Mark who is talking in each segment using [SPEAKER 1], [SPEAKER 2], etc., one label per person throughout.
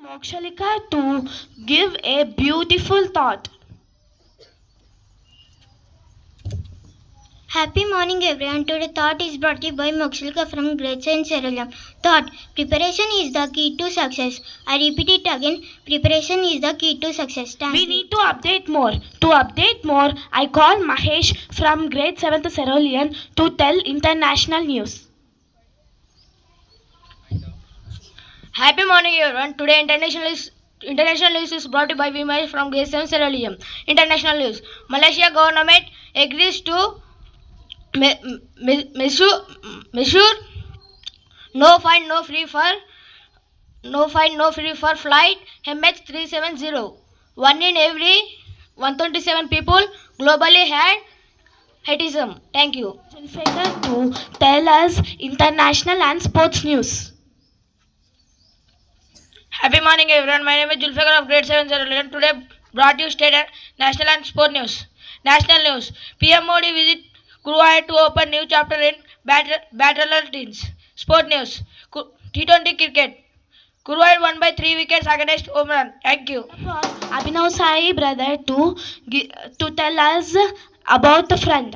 [SPEAKER 1] Mokshalika to give a beautiful thought.
[SPEAKER 2] Happy morning everyone. Today thought is brought to you by Mokshalika from Grade-VII Cerulean. Thought: preparation is the key to success. I repeat it again. Preparation is the key to success. Thank
[SPEAKER 1] We
[SPEAKER 2] you.
[SPEAKER 1] need to update more. To update more, I call Mahesh from Grade-VII Cerulean to tell international news.
[SPEAKER 3] Happy morning, everyone. Today, international news is brought to you by Vimash from Grade-VII Cerulean. International news: Malaysia government agrees to measure no free for flight MH370. One in every 127 people globally had autism. Thank you.
[SPEAKER 1] Zulfikar to tell us international and sports news.
[SPEAKER 3] Happy morning, everyone. My name is Julfikar of Grade-VII Cerulean. Today, brought you state and national and sport news. National news: PM Modi visit Kuwait to open new chapter in bilateral teams. Sport news: T20 cricket. Kuwait won by 3 wickets against Oman. Thank you.
[SPEAKER 1] Abhinav Sai brother to tell us about the friend.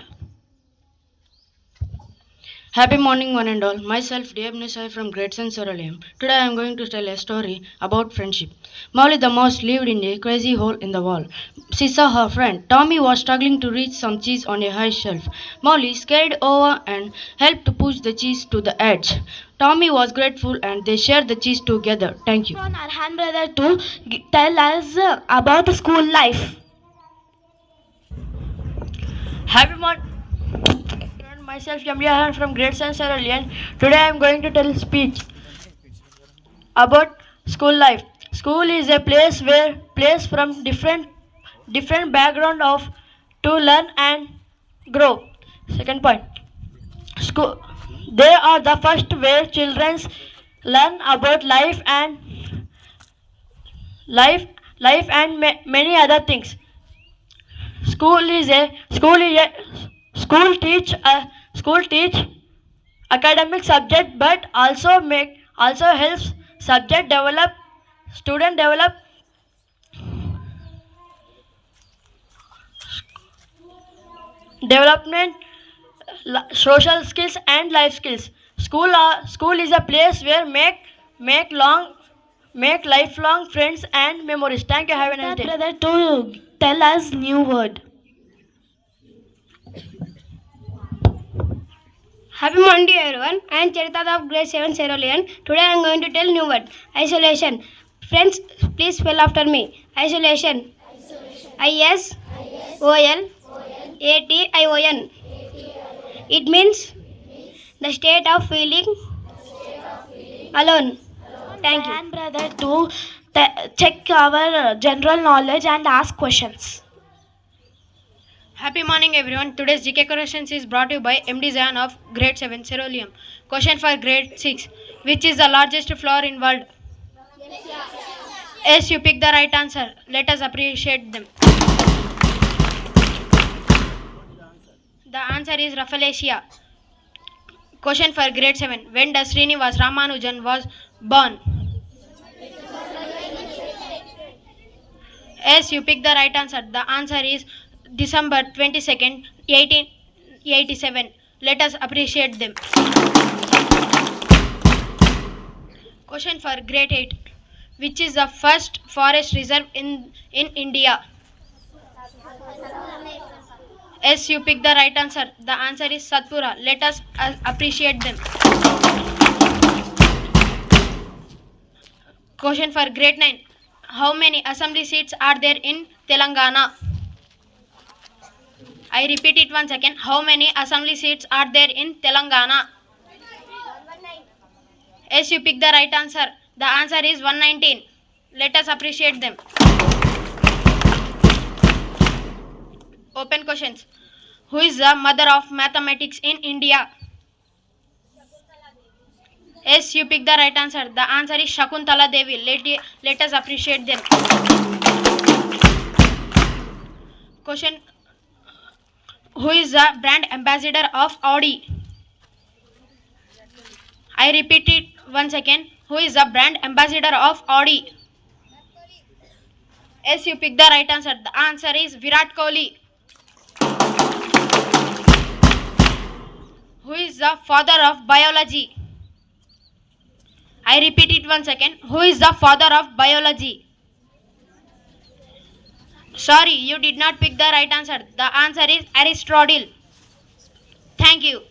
[SPEAKER 4] Happy morning, one and all. Myself, D. Sai from Grade-VII Cerulean. Today I am going to tell a story about friendship. Molly the mouse lived in a crazy hole in the wall. She saw her friend. Tommy was struggling to reach some cheese on a high shelf. Molly scurried over and helped to push the cheese to the edge. Tommy was grateful and they shared the cheese together. Thank you.
[SPEAKER 1] On Arhan brother to tell us about the school life.
[SPEAKER 3] Happy morning. Myself, Yamya from Grade-VII Cerulean. Today I am going to tell a speech about school life. School is a place from different background of to learn and grow. Second point. School. They are the first where children learn about life and many other things. School teach academic subject, but also helps subject develop student development, social skills and life skills. School is a place where make lifelong friends and memories. Thank you. Have a nice day.
[SPEAKER 1] Brother to tell us new word.
[SPEAKER 2] Happy Monday everyone. I am Charita of Grade-VII Cerulean. Today I am going to tell new word. Isolation. Friends, please spell after me. Isolation. ISOLATION. It means the state of feeling alone. Thank you.
[SPEAKER 1] And brother to check our general knowledge and ask questions.
[SPEAKER 3] Happy morning, everyone. Today's GK questions is brought to you by MD Zayan of Grade-VII Cerulean. Question for Grade-VI: which is the largest flower in world? Yes, you pick the right answer. Let us appreciate them. The answer is Rafflesia. Question for Grade-VII: when does Srinivas Ramanujan was born? Yes, you pick the right answer. The answer is December 22nd, 1887. Let us appreciate them. Question for Grade-VIII: which is the first forest reserve in India? Yes, you pick the right answer. The answer is Satpura. Let us appreciate them. Question for Grade-IX: how many assembly seats are there in Telangana? I repeat it once again. How many assembly seats are there in Telangana? Yes, you pick the right answer. The answer is 119. Let us appreciate them. Open questions. Who is the mother of mathematics in India? Yes, you pick the right answer. The answer is Shakuntala Devi. Let us appreciate them. Question: who is the brand ambassador of Audi? I repeat it once again. Who is the brand ambassador of Audi?
[SPEAKER 5] Yes, you picked the right answer. The answer is Virat Kohli. Who is the father of biology? I repeat it once again. Who is the father of biology? Sorry, you did not pick the right answer. The answer is Aristotle. Thank you.